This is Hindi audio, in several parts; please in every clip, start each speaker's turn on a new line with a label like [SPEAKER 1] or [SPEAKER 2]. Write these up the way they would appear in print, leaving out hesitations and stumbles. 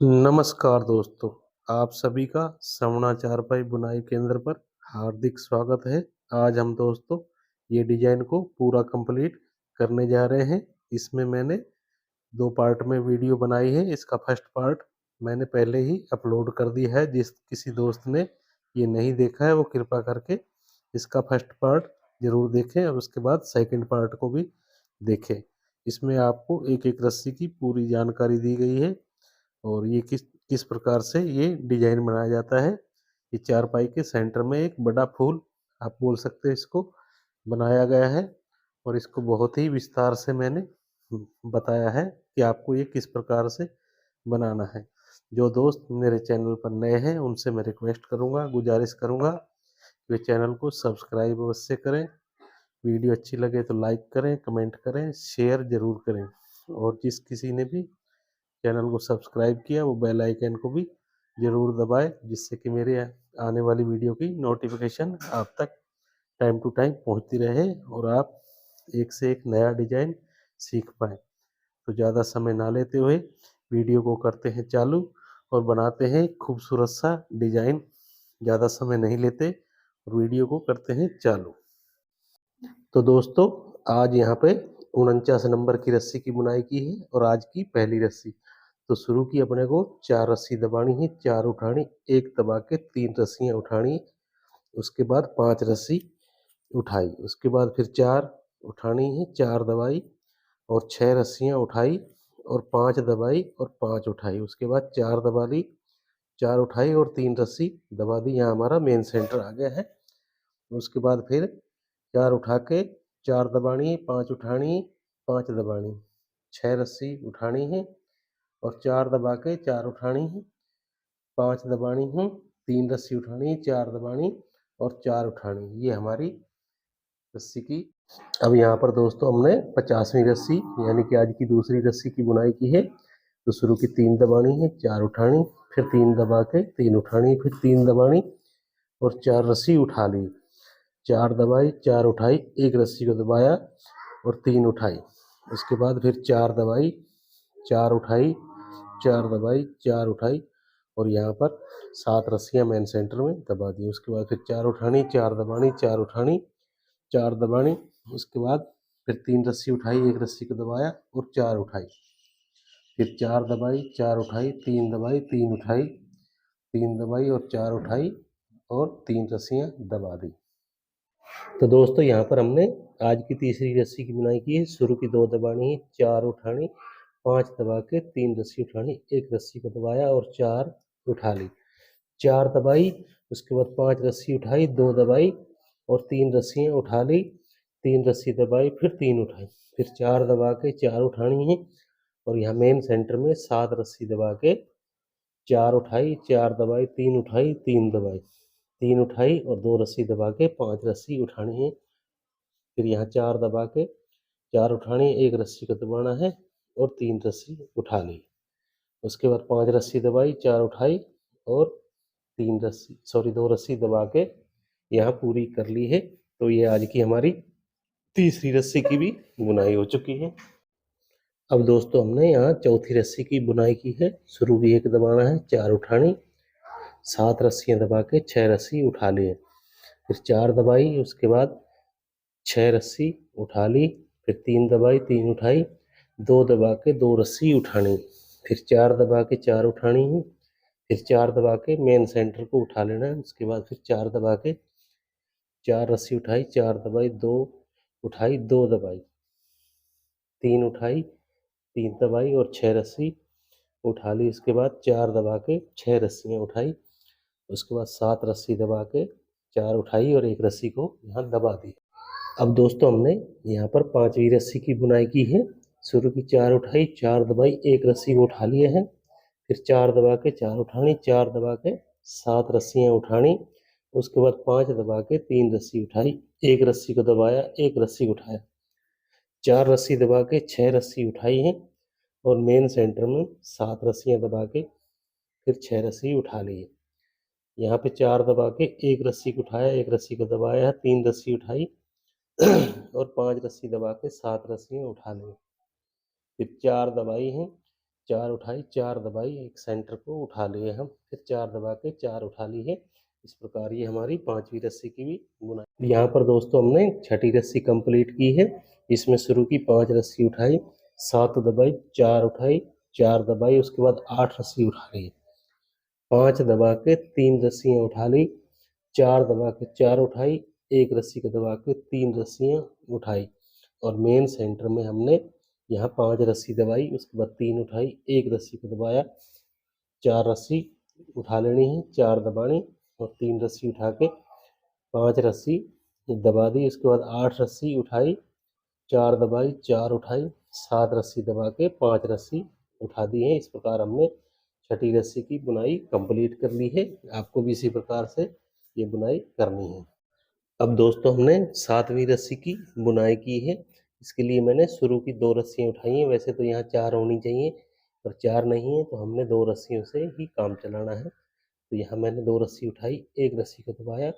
[SPEAKER 1] नमस्कार दोस्तों, आप सभी का श्रवणा चारपाई बुनाई केंद्र पर हार्दिक स्वागत है। आज हम दोस्तों ये डिजाइन को पूरा कंप्लीट करने जा रहे हैं। इसमें मैंने 2 पार्ट में वीडियो बनाई है। इसका फर्स्ट पार्ट मैंने पहले ही अपलोड कर दिया है। जिस किसी दोस्त ने ये नहीं देखा है वो कृपा करके इसका फर्स्ट पार्ट ज़रूर देखें और उसके बाद सेकंड पार्ट को भी देखें। इसमें आपको एक-एक रस्सी की पूरी जानकारी दी गई है और ये किस किस प्रकार से ये डिजाइन बनाया जाता है। ये चारपाई के सेंटर में एक बड़ा फूल आप बोल सकते हैं इसको बनाया गया है और इसको बहुत ही विस्तार से मैंने बताया है कि आपको ये किस प्रकार से बनाना है। जो दोस्त मेरे चैनल पर नए हैं उनसे मैं रिक्वेस्ट करूँगा, गुजारिश करूँगा कि वे चैनल को सब्सक्राइब अवश्य करें। वीडियो अच्छी लगे तो लाइक करें, कमेंट करें, शेयर ज़रूर करें और जिस किसी ने भी चैनल को सब्सक्राइब किया वो बेल आइकन को भी ज़रूर दबाएं, जिससे कि मेरे आने वाली वीडियो की नोटिफिकेशन आप तक टाइम टू टाइम पहुंचती रहे और आप एक से एक नया डिजाइन सीख पाएँ। तो ज़्यादा समय ना लेते हुए वीडियो को करते हैं चालू और बनाते हैं खूबसूरत सा डिजाइन। ज़्यादा समय नहीं लेते और वीडियो को करते हैं चालू। तो दोस्तों आज यहाँ पे 49 नंबर की रस्सी की बुनाई की है और आज की पहली रस्सी। तो शुरू की अपने को 4 रस्सी दबानी है, 4 उठानी, 1 दबा के 3 रस्सियाँ उठानी, उसके बाद 5 रस्सी उठाई, उसके बाद फिर 4 उठानी है, 4 दबाई और 6 रस्सियाँ उठाई और 5 दबाई और 5 उठाई, उसके बाद 4 दबा ली, 4 उठाई और 3 रस्सी दबा दी। यहाँ हमारा मेन सेंटर आ गया है। उसके बाद फिर 4 उठा के 4 दबानी, 5 उठानी, 5 दबानी, 6 रस्सी उठानी है और 4 दबा के 4 उठानी है, 5 दबानी है, 3 रस्सी उठानी, 4 दबानी और 4 उठानी। ये हमारी रस्सी की। अब यहाँ पर दोस्तों हमने 50वीं रस्सी यानी कि आज की दूसरी रस्सी की बुनाई की है। तो शुरू की 3 दबानी है, 4 उठानी, फिर 3 दबा के 3 उठानी, फिर 3 दबानी और 4 रस्सी उठा ली, 4 दबाई, 4 उठाई, 1 रस्सी को दबाया और 3 उठाई, उसके बाद फिर 4 दबाई, 4 उठाई, 4 दबाई, 4 उठाई और यहाँ पर 7 रस्सियाँ मेन सेंटर में दबा दी। उसके बाद फिर 4 उठानी, 4 दबानी, 4 उठानी, 4 दबानी, उसके बाद फिर 3 रस्सी उठाई, 1 रस्सी को दबाया और 4 उठाई, फिर 4 दबाई, 4 उठाई, 3 दबाई, 3 उठाई, 3 दबाई और 4 उठाई और 3 रस्सियाँ दबा दी। तो दोस्तों यहाँ पर हमने आज की तीसरी रस्सी की बुनाई की है। शुरू की 2 दबानी है, 4 उठानी, 5 दबा के 3 रस्सी उठानी, 1 रस्सी को दबाया और 4 उठा ली, 4 दबाई, उसके बाद 5 रस्सी उठाई, 2 दबाई और 3 रस्सियाँ उठा ली, 3 रस्सी दबाई, फिर 3 उठाई, फिर 4 दबा के 4 उठानी है और यहाँ मेन सेंटर में 7 रस्सी दबा के 4 उठाई, 4 दबाई, 3 उठाई, 3 दबाई, 3 उठाई और 2 रस्सी दबा के 5 रस्सी उठानी है। फिर यहाँ 4 दबा के 4 उठानी, 1 रस्सी को दबाना है और 3 रस्सी उठा ली, उसके बाद 5 रस्सी दबाई, 4 उठाई और 2 रस्सी दबा के यहाँ पूरी कर ली है। तो ये आज की हमारी तीसरी रस्सी की भी बुनाई हो चुकी है। अब दोस्तों हमने यहाँ चौथी रस्सी की बुनाई की है। शुरू की 1 दबाना है, 4 उठानी, 7 रस्सियाँ दबा के 6 रस्सी उठा लिए, फिर 4 दबाई, उसके बाद 6 रस्सी उठा ली, फिर 3 दबाई, 3 उठाई, 2 दबा के 2 रस्सी उठानी, फिर 4 दबा के 4 उठानी है, फिर 4 दबा के मेन सेंटर को उठा लेना है, उसके बाद फिर 4 दबा के 4 रस्सी उठाई, 4 दबाई, 2 उठाई, 2 दबाई, 3 उठाई, 3 दबाई और 6 रस्सी उठा ली, इसके बाद 4 दबा के 6 रस्सियाँ उठाई, उसके बाद 7 रस्सी दबा के 4 उठाई और 1 रस्सी को यहाँ दबा दी। अब दोस्तों हमने यहाँ पर 5वीं रस्सी की बुनाई की है। शुरू की 4 उठाई, 4 दबाई, 1 रस्सी को उठा लिए हैं, फिर 4 दबा के 4 उठानी, 4 दबा के 7 रस्सियाँ उठानी, उसके बाद 5 दबा के 3 रस्सी उठाई, 1 रस्सी को दबाया, 1 रस्सी उठाया, 4 रस्सी दबा के 6 रस्सी उठाई है और मेन सेंटर में 7 रस्सियाँ दबा के फिर 6 रस्सी उठा ली है। यहाँ पे 4 दबा के 1 रस्सी को उठाया, 1 रस्सी को दबाया, 3 रस्सी उठाई और 5 रस्सी दबा के 7 रस्सियाँ उठा ली, फिर 4 दबाई हैं, 4 उठाई, 4 दबाई, एक सेंटर को उठा लिए हम, फिर 4 दबा के 4 उठा ली है। इस प्रकार ये हमारी 5वीं रस्सी की भी बुनाई। यहाँ पर दोस्तों हमने 6ठी रस्सी कंप्लीट की है। इसमें शुरू की 5 रस्सी उठाई, 7 दबाई, 4 उठाई, 4 दबाई, उसके बाद 8 रस्सी उठा ली, 5 दबा के 3 रस्सियाँ उठा ली, 4 दबा के 4 उठाई, 1 रस्सी को दबा के 3 रस्सियाँ उठाई और मेन सेंटर में हमने यहाँ 5 रस्सी दबाई, उसके बाद 3 उठाई, 1 रस्सी को दबाया, 4 रस्सी उठा लेनी है, 4 दबानी और 3 रस्सी उठा के 5 रस्सी दबा दी, उसके बाद 8 रस्सी उठाई, 4 दबाई, 4 उठाई, 7 रस्सी दबा के 5 रस्सी उठा दी है। इस प्रकार हमने 6ठी रस्सी की बुनाई कंप्लीट कर ली है। आपको भी इसी प्रकार से ये बुनाई करनी है। अब दोस्तों हमने 7वीं रस्सी की बुनाई की है। इसके लिए मैंने शुरू की 2 रस्सियाँ उठाई हैं। वैसे तो यहाँ 4 होनी चाहिए, पर 4 नहीं है तो हमने 2 रस्सियों से ही काम चलाना है। तो यहाँ मैंने 2 रस्सी उठाई, 1 रस्सी को दबाया,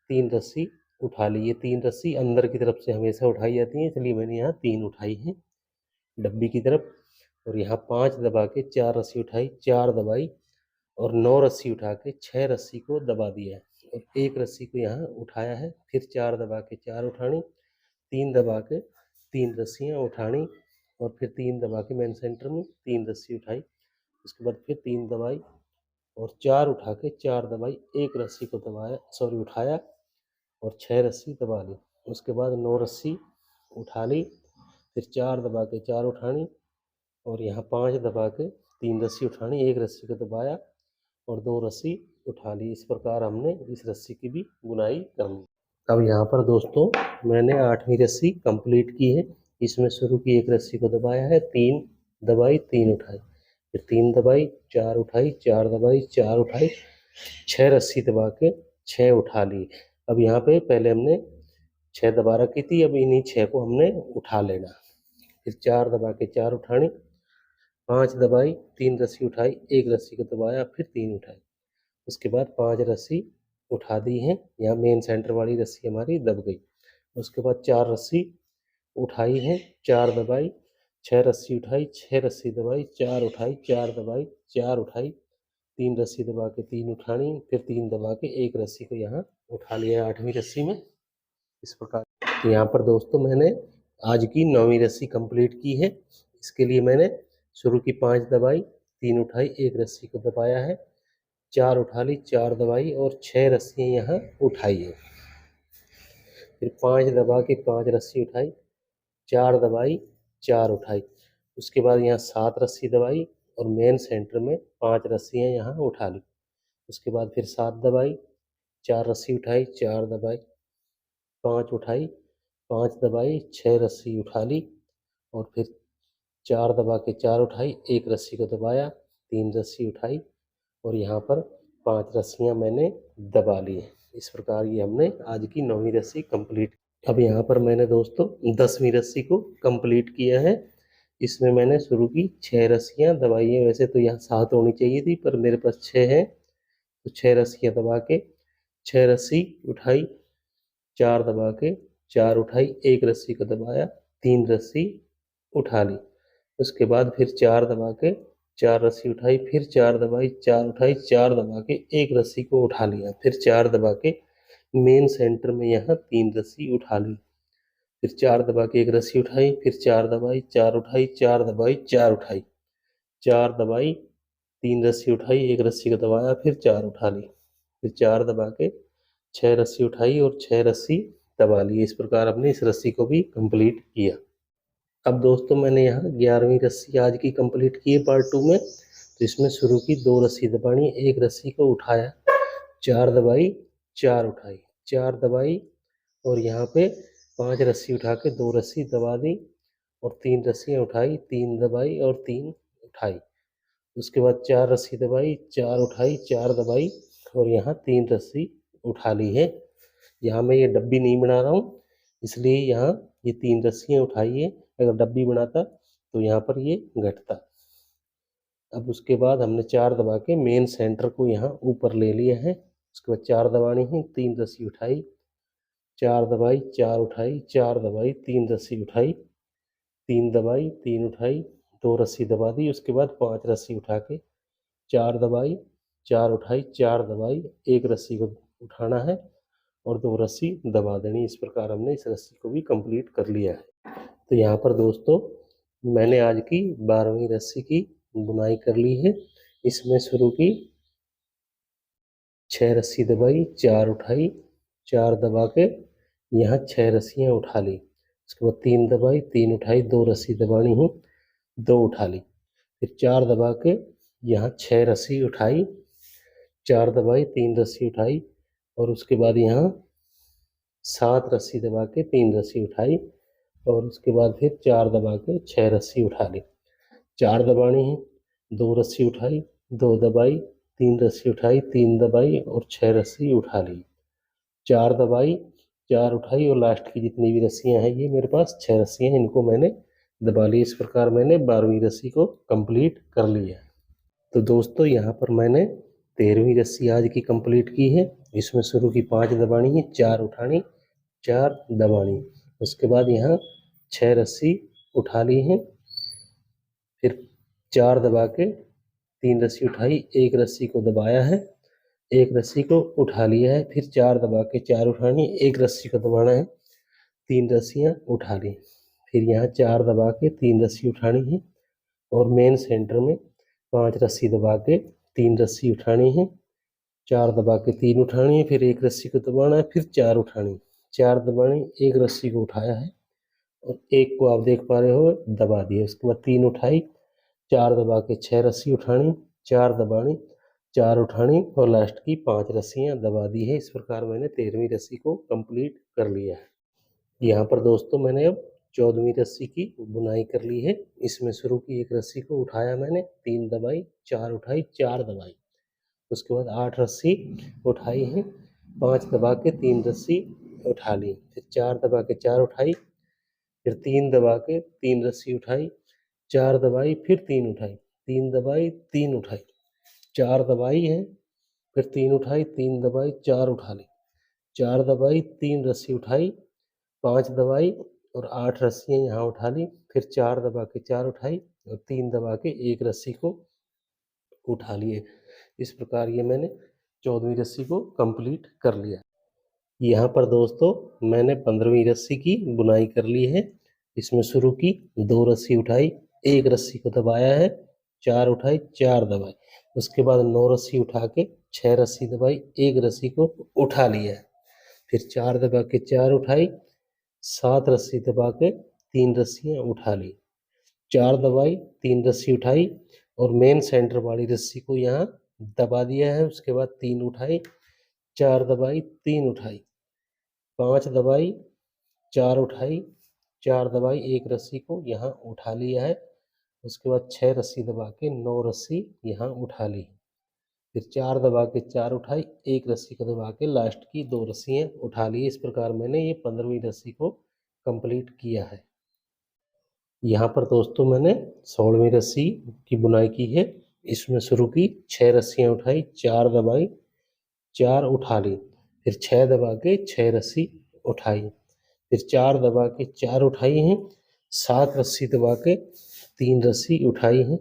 [SPEAKER 1] 3 रस्सी उठा ली। ये 3 रस्सी अंदर की तरफ से हमेशा उठाई जाती हैं, इसलिए मैंने यहाँ 3 उठाई हैं डब्बी की तरफ। और यहाँ 5 दबा के 4 रस्सी उठाई, 4 दबाई और 9 रस्सी उठा के 6 रस्सी को दबा दिया है और 1 रस्सी को यहाँ उठाया है। फिर 4 दबा के 4 उठानी, 3 दबा के 3 रस्सियाँ उठानी और फिर 3 दबा के मेन सेंटर में 3 रस्सी उठाई। उसके बाद फिर 3 दबाई और 4 उठा के 4 दबाई, 1 रस्सी को उठाया और 6 रस्सी दबा ली। उसके बाद 9 रस्सी उठा ली, फिर 4 दबा के 4 उठानी और यहाँ 5 दबा के 3 रस्सी उठानी, 1 रस्सी को दबाया और 2 रस्सी उठा ली। इस प्रकार हमने इस रस्सी की भी बुनाई करनी। अब यहाँ पर दोस्तों मैंने 8वीं रस्सी कंप्लीट की है। इसमें शुरू की 1 रस्सी को दबाया है, 3 दबाई, 3 उठाई, फिर 3 दबाई, 4 उठाई, 4 दबाई, 4 उठाई, 6 रस्सी दबा के 6 उठा ली। अब यहाँ पे पहले हमने 6 दबा रखी थी, अब इन्हीं 6 को हमने उठा लेना। फिर 4 दबा के 4 उठानी, 5 दबाई, 3 रस्सी उठाई, 1 रस्सी को दबाया, फिर 3 उठाई। उसके बाद 5 रस्सी उठा दी हैं। यहाँ मेन सेंटर वाली रस्सी हमारी दब गई। उसके बाद 4 रस्सी उठाई है, 4 दबाई, 6 रस्सी उठाई, 6 रस्सी दबाई, 4 उठाई, 4 दबाई, 4 उठाई, 3 रस्सी दबा के 3 उठानी, फिर 3 दबा के 1 रस्सी को यहाँ उठा लिया 8वीं रस्सी में। इस प्रकार तो यहाँ पर दोस्तों मैंने आज की 9वीं रस्सी कंप्लीट की है। इसके लिए मैंने शुरू की 5 दबाई, 3 उठाई, 1 रस्सी को दबाया है, 4 उठा ली, 4 दबाई और 6 रस्सियाँ यहाँ उठाई है। फिर 5 दबा के 5 रस्सी उठाई, 4 दबाई, 4 उठाई। उसके बाद यहाँ 7 रस्सी दबाई और मेन सेंटर में 5 रस्सियाँ यहाँ उठा ली। उसके बाद फिर 7 दबाई, 4 रस्सी उठाई, 4 दबाई, 5 उठाई, 5 दबाई, 6 रस्सी उठा ली और फिर 4 दबा के 4 उठाई, 1 रस्सी को दबाया, 3 रस्सी उठाई और यहाँ पर 5 रस्सियाँ मैंने दबा ली है। इस प्रकार ये हमने आज की 9वीं रस्सी कंप्लीट। अब यहाँ पर मैंने दोस्तों 10वीं रस्सी को कंप्लीट किया है। इसमें मैंने शुरू की 6 रस्सियाँ दबाई है। वैसे तो यहाँ 7 होनी चाहिए थी, पर मेरे पास 6 है तो 6 रस्सियाँ दबा के 6 रस्सी उठाई, 4 दबा के 4 उठाई, 1 रस्सी को दबाया, 3 रस्सी उठा ली। उसके बाद फिर 4 दबा के 4 रस्सी उठाई, फिर 4 दबाई, 4 उठाई, 4 दबा के 1 रस्सी को उठा लिया, फिर 4 दबा के मेन सेंटर में यहाँ 3 रस्सी उठा ली, फिर 4 दबा के 1 रस्सी उठाई, फिर 4 दबाई, 4 उठाई, 4 दबाई, 4 उठाई, 4 दबाई, 3 रस्सी उठाई, 1 रस्सी को दबाया, फिर 4 उठा ली, फिर 4 दबा के 6 रस्सी उठाई और 6 रस्सी दबा ली। इस प्रकार हमने इस रस्सी को भी कंप्लीट किया। अब दोस्तों मैंने यहाँ 11वीं रस्सी आज की कंप्लीट की है पार्ट 2 में। तो इसमें शुरू की 2 रस्सी दबानी, 1 रस्सी को उठाया, 4 दबाई, 4 उठाई, 4 दबाई और यहाँ पे 5 रस्सी उठा के 2 रस्सी दबा दी और 3 रस्सियाँ उठाई, 3 दबाई और 3 उठाई। उसके बाद 4 रस्सी दबाई, 4 उठाई, 4 दबाई और यहाँ 3 रस्सी उठा ली है। यहाँ मैं ये डब्बी नहीं बना रहा हूँ, इसलिए यहाँ ये 3 रस्सियाँ उठाई है। अगर डब्बी बनाता तो यहाँ पर ये घटता। अब उसके बाद हमने 4 दबा के मेन सेंटर को यहाँ ऊपर ले लिया है। उसके बाद 4 दबानी है, 3 रस्सी उठाई, 4 दबाई, 4 उठाई, 4 दबाई, 3 रस्सी उठाई, 3 दबाई, 3 उठाई, 2 रस्सी दबा दी। उसके बाद 5 रस्सी उठा के 4 दबाई, 4 उठाई, 4 दबाई, 1 रस्सी को उठाना है और 2 रस्सी दबा देनी। इस प्रकार हमने इस रस्सी को भी कंप्लीट कर लिया है। तो यहाँ पर दोस्तों मैंने आज की 12वीं रस्सी की बुनाई कर ली है। इसमें शुरू की 6 रस्सी दबाई, 4 उठाई, 4 दबा के यहाँ 6 रस्सियाँ उठा ली। उसके बाद 3 दबाई, 3 उठाई, 2 रस्सी दबानी है, 2 उठा ली। फिर 4 दबा के यहाँ 6 रस्सी उठाई, 4 दबाई, 3 रस्सी उठाई और उसके बाद यहाँ 7 रस्सी दबा के 3 रस्सी उठाई और उसके बाद फिर 4 दबा के 6 रस्सी उठा ली। 4 दबानी है, 2 रस्सी उठाई, 2 दबाई, 3 रस्सी उठाई, 3 दबाई और 6 रस्सी उठा ली। 4 दबाई, 4 उठाई और लास्ट की जितनी भी रस्सियाँ हैं, ये मेरे पास 6 रस्सियाँ हैं, इनको मैंने दबा ली। इस प्रकार मैंने 12वीं रस्सी को कंप्लीट कर लिया। तो दोस्तों यहाँ पर मैंने 13वीं रस्सी आज की कंप्लीट की है। इसमें शुरू की 5 दबानी है, 4 उठानी, 4 दबानी। उसके बाद यहाँ 6 रस्सी उठा ली है, फिर 4 दबा के 3 रस्सी उठाई, 1 रस्सी को दबाया है, 1 रस्सी को उठा लिया है, फिर 4 दबा के 4 उठानी, 1 रस्सी को दबाना है, 3 रस्सियाँ उठा ली। फिर यहाँ 4 दबा के 3 रस्सी उठानी है और मेन सेंटर में 5 रस्सी दबा के 3 रस्सी उठानी है, 4 दबा के 3 उठानी है, फिर 1 रस्सी को दबाना है, फिर 4 उठानी, 4 दबानी, 1 रस्सी को उठाया है और 1 को आप देख पा रहे हो दबा दिया। उसके बाद 3 उठाई, 4 दबा के 6 रस्सी उठानी, 4 दबानी, 4 उठानी और लास्ट की 5 रस्सियाँ दबा दी है। इस प्रकार मैंने 13वीं रस्सी को कंप्लीट कर लिया है। यहाँ पर दोस्तों मैंने अब 14वीं रस्सी की बुनाई कर ली है। इसमें शुरू की 1 रस्सी को उठाया मैंने, 3 दबाई, 4 उठाई, 4 दबाई। उसके बाद 8 रस्सी उठाई है, 5 दबा के 3 रस्सी उठा ली, फिर 4 दबा के 4 उठाई, फिर 3 दबा के 3 रस्सी उठाई, 4 दबाई, फिर 3 उठाई, 3 दबाई, 3 उठाई, 4 दबाई है, फिर 3 उठाई, 3 दबाई, 4 उठा ली, 4 दबाई, 3 रस्सी उठाई, 5 दबाई और 8 रस्सियाँ यहाँ उठा ली, फिर 4 दबा के 4 उठाई और 3 दबा के 1 रस्सी को उठा लिए। इस प्रकार ये मैंने 14वीं रस्सी को कंप्लीट कर लिया। यहाँ पर दोस्तों मैंने 15वीं रस्सी की बुनाई कर ली है। इसमें शुरू की 2 रस्सी उठाई, 1 रस्सी को दबाया है, 4 उठाई, 4 दबाई। उसके बाद 9 रस्सी उठा के 6 रस्सी दबाई, 1 रस्सी को उठा लिया है, फिर 4 दबा के 4 उठाई, 7 रस्सी दबा के 3 रस्सियाँ उठा ली, 4 दबाई, 3 रस्सी उठाई और मेन सेंटर वाली रस्सी को यहाँ दबा दिया है। उसके बाद 3 उठाई, 4 दबाई, 3 उठाई, 5 दबाई, 4 उठाई, 4 दबाई, 1 रस्सी को यहाँ उठा लिया है। उसके बाद 6 रस्सी दबा के 9 रस्सी यहाँ उठा ली, फिर 4 दबा के 4 उठाई, 1 रस्सी को दबा के लास्ट की 2 रस्सियाँ उठा ली। इस प्रकार मैंने ये 15वीं रस्सी को कंप्लीट किया है। यहाँ पर दोस्तों मैंने 16वीं रस्सी की बुनाई की है। इसमें शुरू की 6 रस्सियाँ उठाई, 4 दबाई, 4 उठा ली, फिर 6 दबा के 6 रस्सी उठाई, फिर 4 दबा के 4 उठाई हैं, 7 रस्सी दबा के 3 रस्सी उठाई हैं,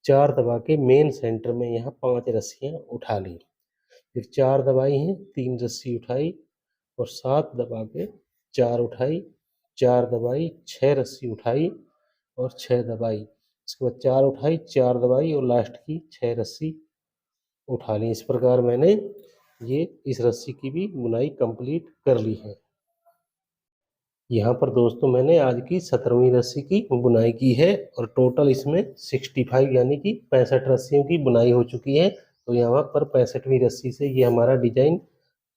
[SPEAKER 1] 4 दबा के मेन सेंटर में यहाँ 5 रस्सियाँ उठा ली, फिर 4 दबाई हैं, 3 रस्सी उठाई और 7 दबा के 4 उठाई, 4 दबाई, 6 रस्सी उठाई और 6 दबाई। इसके बाद 4 उठाई, 4 दबाई और लास्ट की 6 रस्सी उठा ली। इस प्रकार मैंने ये इस रस्सी की भी बुनाई कंप्लीट कर ली है। यहाँ पर दोस्तों मैंने आज की 17वीं रस्सी की बुनाई की है और टोटल इसमें 65 यानी कि 65 रस्सियों की बुनाई हो चुकी है। तो यहाँ पर 65वीं रस्सी से ये हमारा डिजाइन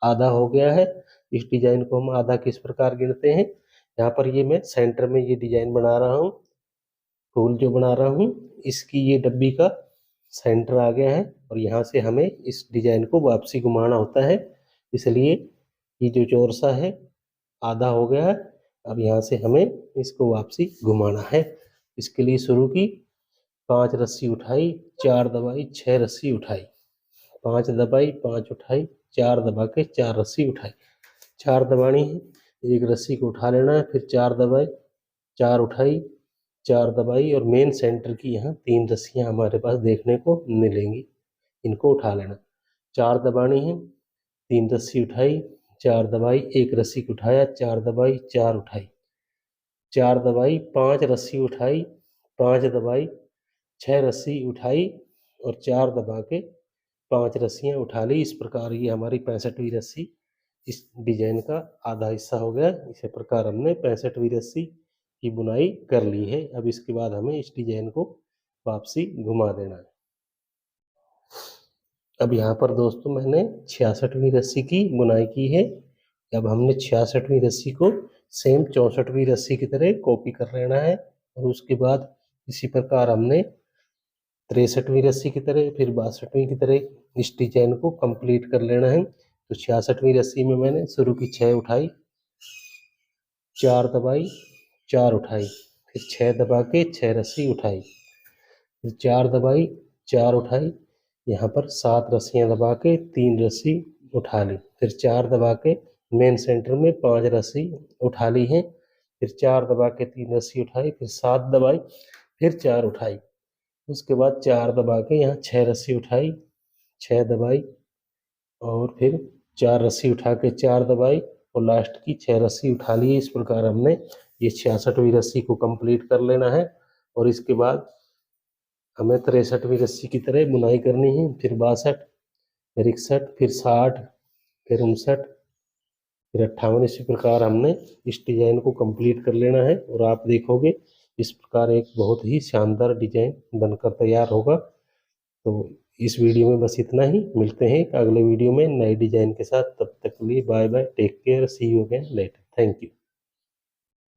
[SPEAKER 1] आधा हो गया है। इस डिजाइन को हम आधा किस प्रकार गिनते हैं, यहाँ पर ये मैं सेंटर में ये डिजाइन बना रहा हूँ, फूल जो बना रहा हूँ इसकी ये डब्बी का सेंटर आ गया है और यहाँ से हमें इस डिजाइन को वापसी घुमाना होता है, इसलिए ये जो चौरसा है आधा हो गया है। अब यहाँ से हमें इसको वापसी घुमाना है। इसके लिए शुरू की 5 रस्सी उठाई, 4 दबाई, 6 रस्सी उठाई, 5 दबाई, 5 उठाई, 4 दबा के 4 रस्सी उठाई, 4 दबानी है, 1 रस्सी को उठा लेना है, फिर 4 दबाई, 4 उठाई, 4 दबाई और मेन सेंटर की यहाँ 3 रस्सियाँ हमारे पास देखने को मिलेंगी। इनको उठा लेना। 4 दबानी है, 3 रस्सी उठाई, 4 दबाई, 1 रस्सी को उठाया, 4 दबाई, 4 उठाई, 4 दबाई, 5 रस्सी उठाई, 5 दबाई, 6 रस्सी उठाई और 4 दबा के 5 रस्सियाँ उठा ली। इस प्रकार ये हमारी 65वीं रस्सी इस डिजाइन का आधा हिस्सा हो गया। इसी प्रकार हमने 65वीं रस्सी की बुनाई कर ली है। अब इसके बाद हमें इस डिजाइन को वापसी घुमा देना है। अब यहाँ पर दोस्तों मैंने 66वीं रस्सी की बुनाई की है। अब हमने 66वीं रस्सी को सेम 64वीं रस्सी की तरह कॉपी कर लेना है और उसके बाद इसी प्रकार हमने 63वीं रस्सी की तरह फिर 62वीं की तरह इस डिजाइन को कंप्लीट कर लेना है। तो 66वीं रस्सी में मैंने शुरू की 6 उठाई, 4 दबाई, 4 उठाई, फिर 6 दबा के 6 रस्सी उठाई, फिर 4 दबाई, 4 उठाई, यहाँ पर 7 रस्सियाँ दबा के 3 रस्सी उठा ली, फिर 4 दबा के मेन सेंटर में 5 रस्सी उठा ली है, फिर 4 दबा के 3 रस्सी उठाई, फिर 7 दबाई, फिर 4 उठाई, उसके बाद 4 दबा के यहाँ 6 रस्सी उठाई, 6 दबाई और फिर 4 रस्सी उठा के 4 दबाई और लास्ट की 6 रस्सी उठा ली। इस प्रकार हमने ये 66वीं रस्सी को कंप्लीट कर लेना है और इसके बाद हमें 63वीं रस्सी की तरह बुनाई करनी है। फिर 62, फिर 61, फिर 60, फिर 59, फिर 58। इसी प्रकार हमने इस डिजाइन को कंप्लीट कर लेना है और आप देखोगे इस प्रकार एक बहुत ही शानदार डिजाइन बनकर तैयार होगा। तो इस वीडियो में बस इतना ही। मिलते हैं अगले वीडियो में नए डिजाइन के साथ। तब तक के लिए bye bye, take care, see you again later. Thank you.